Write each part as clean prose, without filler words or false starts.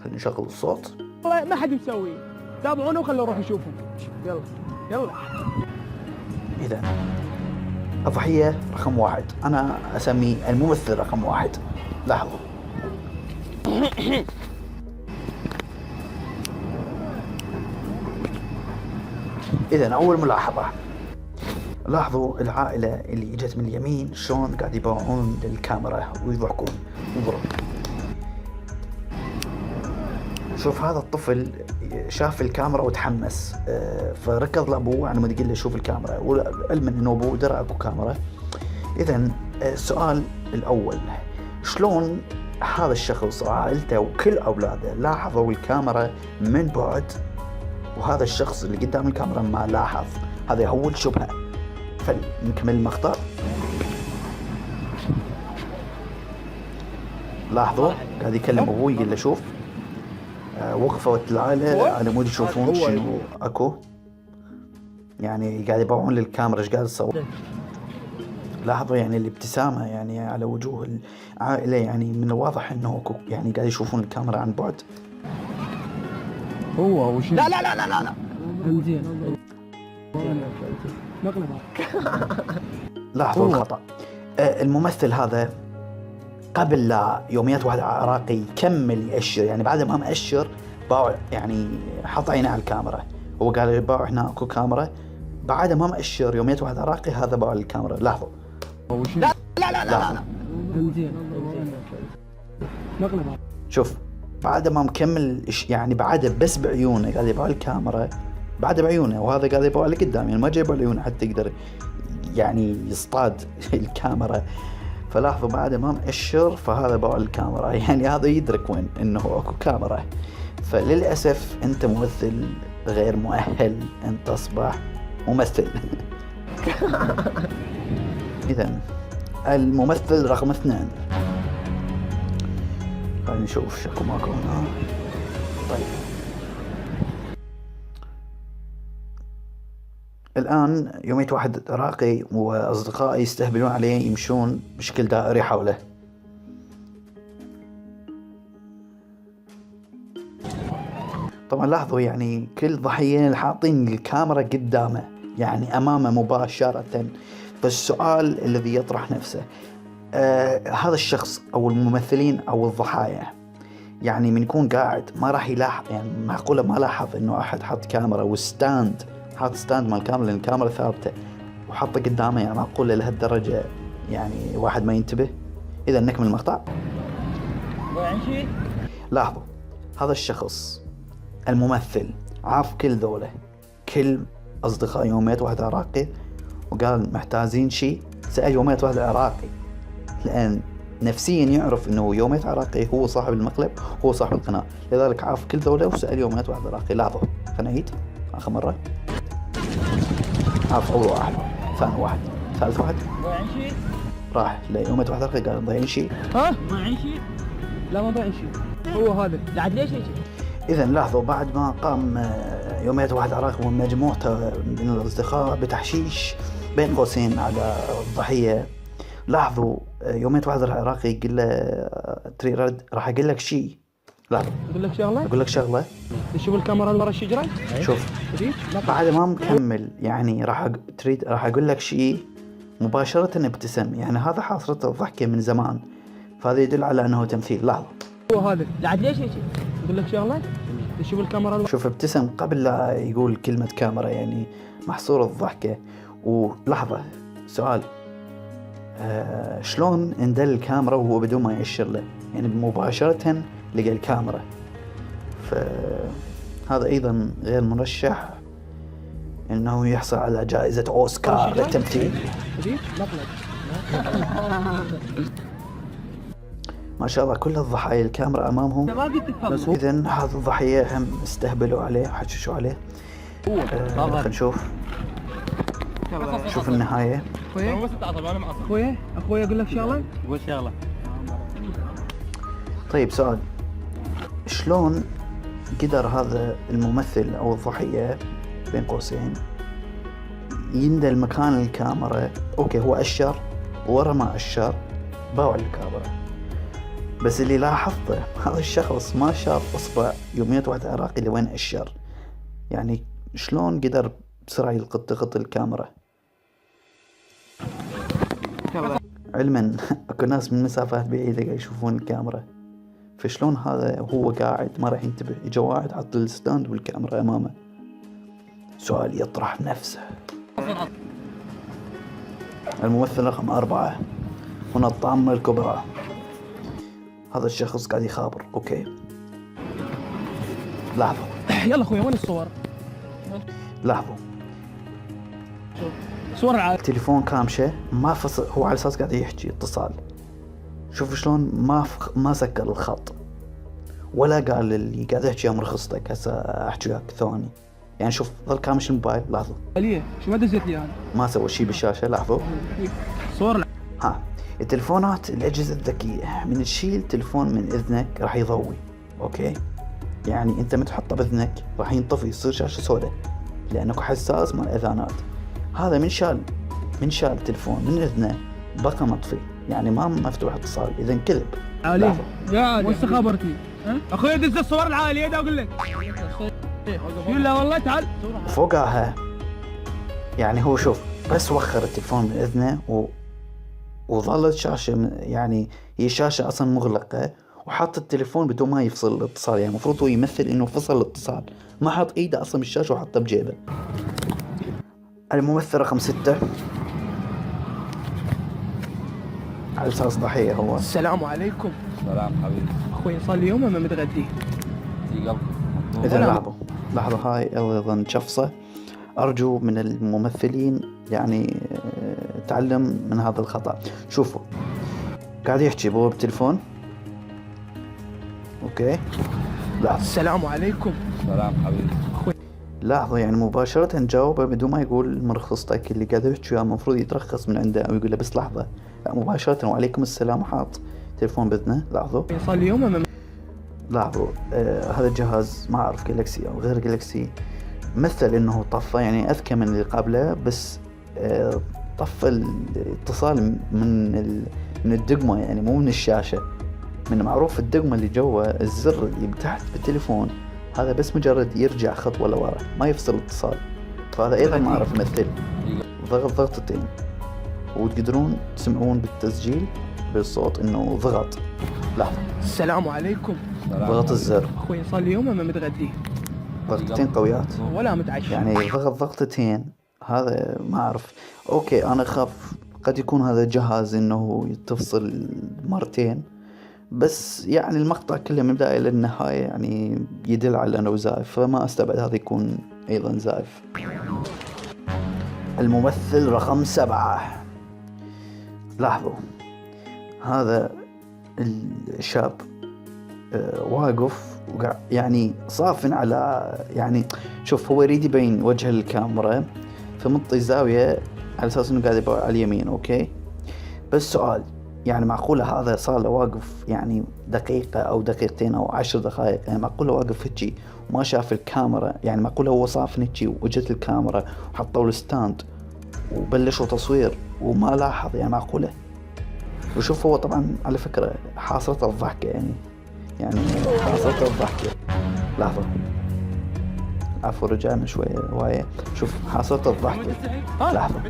خلينا نشغل الصوت. والله ما حد يسوي، تابعونا وخلوا نروح نشوفهم. يلا يلا. إذا الضحية رقم 1 أنا أسميه الممثل رقم 1. لاحظوا إذا أول ملاحظة، لاحظوا العائلة اللي اجت من اليمين شلون قاعد يباوعون للكاميرا ويضحكون. انظروا، شوف هذا الطفل شاف الكاميرا وتحمس، فركض لأبوه على ما يقول له شوف الكاميرا، وعلما انه ابوه درى اكو كاميرا. اذا السؤال الاول، شلون هذا الشخص وعائلته وكل اولاده لاحظوا الكاميرا من بعد وهذا الشخص اللي قدام الكاميرا ما لاحظ؟ هذا اول شبهة. فنكمل المقطع. لاحظوا قاعد يكلم ابوه يقول له شوف، وقفوا العائلة على مود يشوفون شنو اكو، يعني قاعد يباوعون للكاميرا ايش قاعد تصور. لاحظوا يعني الابتسامة يعني على وجوه العائلة، يعني من الواضح انه اكو يعني قاعد يشوفون الكاميرا عن بعد. هو وش لا لا لا لا لا زين مقلب. لاحظوا الخطأ. الممثل هذا قبل لا يوم يات واحد عراقي يكمل يأشر، يعني بعد ما مأشر باوع يعني حط عينه على الكاميرا، هو قال باوع هنا اكو كاميرا، بعد ما مأشر يوم يات واحد عراقي هذا باوع الكاميرا. لاحظوا لا لا لا لا لا زين مقلب. شوف بعد ما مكمل يعني بعد بس بعيونه قاعد يباوع الكاميرا، بعد بعيونه، وهذا قاعد يباوع لقدام، يعني ما جايبه العيون حتى يقدر يعني يصطاد الكاميرا. فلاحظوا بعد ما مأشر فهذا باوع الكاميرا، يعني هذا يدرك وين انه اكو كاميرا. فللأسف انت ممثل غير مؤهل ان تصبح ممثل. اذا الممثل رقم 2. خلينا نشوف شكو ماكو هنا. طيب الآن يوميت واحد عراقي وأصدقائي يستهبلون عليه يمشون بشكل دائري حوله. طبعا لاحظوا يعني كل ضحية حاطين الكاميرا قدامه، يعني أمامه مباشرة. فالسؤال الذي يطرح نفسه، هذا الشخص أو الممثلين أو الضحايا يعني من يكون قاعد ما راح يلاحظ، يعني معقولة ما لاحظ إنه أحد حط كاميرا وستاند، حاط ستاند مال الكاميرا لأن الكاميرا ثابتة وحطه قدامه، يعني معقولة لهالدرجة يعني واحد ما ينتبه؟ إذا نكمل المقطع. لاحظوا هذا الشخص الممثل عاف كل ذوله، كل أصدقاء يوميات واحد عراقي، وقال محتاجين شيء، سأل يوميات واحد عراقي لأن نفسيا يعرف انه يوميات عراقي هو صاحب المقلب، هو صاحب القناة، لذلك عاف كل ذوله وسأل يوميات واحد عراقي. لاحظوا خلنا نعيد آخر مرة. عاف أول واحد، ثاني واحد، ثالث واحد، راح ليوميات واحد عراقي قال ضايعين شيء. ها ضايعين شيء؟ لا ما ضايعين شيء، هو هذا بعد ليش شيء. إذا لاحظوا بعد ما قام يوميات واحد عراقي ومجموعته من الأصدقاء بتحشيش بين قوسين على الضحية، لاحظوا يوميات واحد عراقي يقول له تريد رد، راح اقول لك شيء. لاحظوا اقول لك شغله، تشوف الكاميرا اللي ورا الشجره، شوف بعد ما مكمل يعني راح اقول لك شيء مباشره ابتسم، يعني هذا حاصرته ضحكه من زمان، فهذا يدل على انه تمثيل. لاحظوا هو هذا بعد ليش شيء اقول لك شغله، تشوف الكاميرا، شوف ابتسم قبل لا يقول كلمه كاميرا، يعني محصور الضحكه. ولحظه سؤال، شلون اندل الكاميرا وهو بدون ما يأشر له، يعني مباشرة لقى الكاميرا؟ فهذا أيضا غير مرشح إنه يحصل على جائزة أوسكار للتمثيل. ما شاء الله كل الضحايا الكاميرا أمامهم. إذن هذا الضحية هم استهبلوا عليه وحششوا عليه. خلينا نشوف شوف النهاية. اخويا اقول لك شغله، قول شغله. طيب سؤال، شلون قدر هذا الممثل او الضحية بين قوسين يندل مكان الكاميرا؟ اوكي هو اشر، ورا ما اشر باوع الكاميرا، بس اللي لاحظته هذا الشخص ما شاف اصبع يومية واحد عراقي لوين اشر. يعني شلون قدر بسرعة يلتقط الكاميرا؟ علما اكو ناس من مسافات بعيدة قاعد يشوفون الكاميرا، فشلون هذا هو قاعد ما راح ينتبه؟ اجا واحد حط الستاند والكاميرا امامه. سؤال يطرح نفسه. الممثل رقم 4 هنا الطامة الكبرى. هذا الشخص قاعد يخابر. اوكي لاحظوا يلا اخوي وين الصور؟ لاحظوا صور العائلة. التليفون كامشة ما فصل، هو على اساس قاعد يحكي اتصال. شوفوا شلون ما سكر الخط ولا قال اللي قاعد احكي امر خصتك هسه احكي وياك ثواني. يعني شوف ظل كامش الموبايل. لاحظوا ليه شو ما دزيت لي انا؟ ما سوى شيء بالشاشة. لاحظوا صور ها التلفونات الأجهزة الذكية من تشيل تلفون من إذنك راح يضوي. أوكي يعني أنت متحطه بإذنك راح ينطفي يصير شاشة سوداء لأنه حساس مال الإذانات. هذا من شال التلفون من إذنه بقى مطفي، يعني ما مفتوح اتصال، إذن كذب. علي يا وش خبرتي؟ اخوي دز الصور العائلية دا اقول لك. لا والله تعال. فوقها يعني هو شوف بس وخر التلفون من إذنه وظلت شاشة، يعني هي شاشة أصلا مغلقة، وحط التليفون بدون ما يفصل الاتصال. يعني المفروض هو يمثل إنه فصل الاتصال، ما حط إيده أصلا بالشاشة وحطه بجيبه. الممثل رقم 6 على أساس ضحية هو. السلام عليكم. سلام حبيبي. اخوي صار لي يوم ما متغدي. دقيقة. إذا لاحظوا هاي أيضا شفصة. أرجو من الممثلين يعني تعلم من هذا الخطأ. شوفوا قاعد يحكي بهو بالتليفون. أوكي لاحظوا السلام عليكم. سلام حبيبي. لاحظوا يعني مباشرة جاوبه بدون ما يقول مرخصتك اللي قاعد يحكي وياه. المفروض يترخص من عنده أو يقول له بس لحظة، لا مباشرة وعليكم السلام وحاط تليفون بإذنه. لاحظوا صار لي يوم ما لاحظوا هذا الجهاز ما أعرف جالكسي أو غير جالكسي مثل إنه طفى، يعني أذكى من اللي قبله، بس طفى الاتصال من الدقمة، يعني مو من الشاشة. من معروف الدقمة اللي جوا الزر اللي تحت بالتليفون هذا بس مجرد يرجع خطوة لورا ما يفصل الاتصال. فهذا أيضا ما أعرف يمثل. ضغطتين وتقدرون تسمعون بالتسجيل بالصوت إنه ضغط. لاحظوا السلام عليكم. ضغط الزر. اخوي صار لي يوم ما متغدي. ضغطتين قويات ولا متعشى. يعني ضغطتين. هذا ما أعرف. أوكي أنا أخاف قد يكون هذا جهاز إنه تفصل مرتين، بس يعني المقطع كله من البداية للنهاية يعني يدل على أنه زائف، فما أستبعد هذا يكون أيضا زائف. الممثل رقم 7. لاحظوا هذا الشاب واقف يعني صافن على، يعني شوف هو يريد يبين وجه الكاميرا فمنطي زاوية على أساس إنه قاعد يبقى على اليمين. أوكي بس سؤال، يعني معقولة هذا صار له واقف يعني دقيقة أو دقيقتين أو 10 دقائق، يعني معقولة واقف هيجي وما شاف الكاميرا؟ يعني معقولة هو صافن هيجي وجت الكاميرا وحطوا الستاند وبلشوا تصوير وما لاحظ؟ يعني معقولة؟ وشوف هو طبعا على فكرة حاصرته الضحكة، يعني حاصرته الضحكة. لاحظوا عفوا رجعنا شوية هواية. شوف حاصرته الضحكة. لاحظوا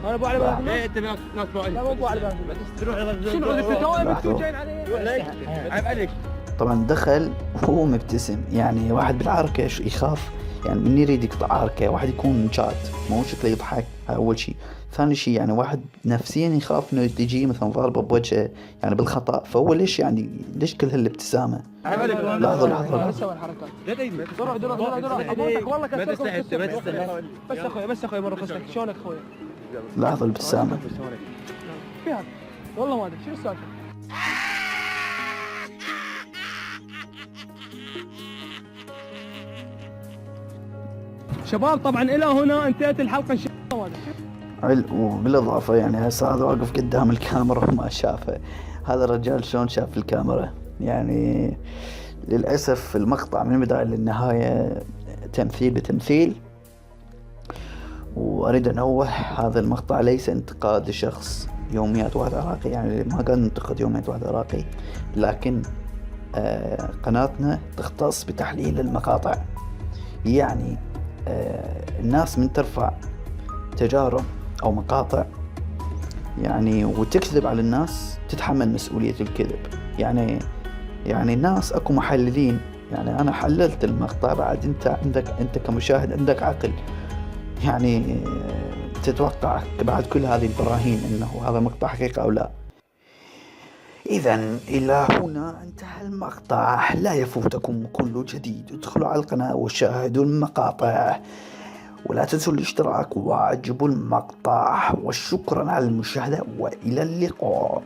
انا ابو على بالك ايه انت ناس ابو على ابو على بالك تروح شنو انت جايين علي عيب عليك. طبعا دخل وهو مبتسم، يعني واحد بالعركة يخاف، يعني من يريد يقطع عركة واحد يكون شات مو شكله يضحك. أول شيء. ثاني شيء يعني واحد نفسيا يخاف إنه تجي مثلا ضاربة بوجهه يعني بالخطأ، فهو ليش كل هالابتسامة؟ لحظة سوي الحركات والله بس اخوي مرة خصك شلونك اخوي؟ لحظة الابتسامة. والله ما ادري شو السالفة. شباب طبعا الى هنا انتهت الحلقة ان شاء الله. وبالإضافة يعني هسه هذا واقف قدام الكاميرا وما شافه. هذا الرجال شلون شاف الكاميرا؟ يعني للأسف المقطع من البداية للنهاية تمثيل بتمثيل. وأريد أنوه هذا المقطع ليس انتقاد لشخص يوميات واحد عراقي، يعني ما قاعد ننتقد يوميات واحد عراقي، لكن قناتنا تختص بتحليل المقاطع. يعني الناس من ترفع تجارب أو مقاطع يعني وتكذب على الناس تتحمل مسؤولية الكذب. يعني الناس أكو محللين، يعني أنا حللت المقطع، بعد أنت كمشاهد عندك عقل، يعني تتوقع بعد كل هذه البراهين أنه هذا مقطع حقيقة أو لا. إذن إلى هنا انتهى المقطع، لا يفوتكم كل جديد، ادخلوا على القناة وشاهدوا المقاطع، ولا تنسوا الاشتراك وعجبوا المقطع، وشكرا على المشاهدة وإلى اللقاء.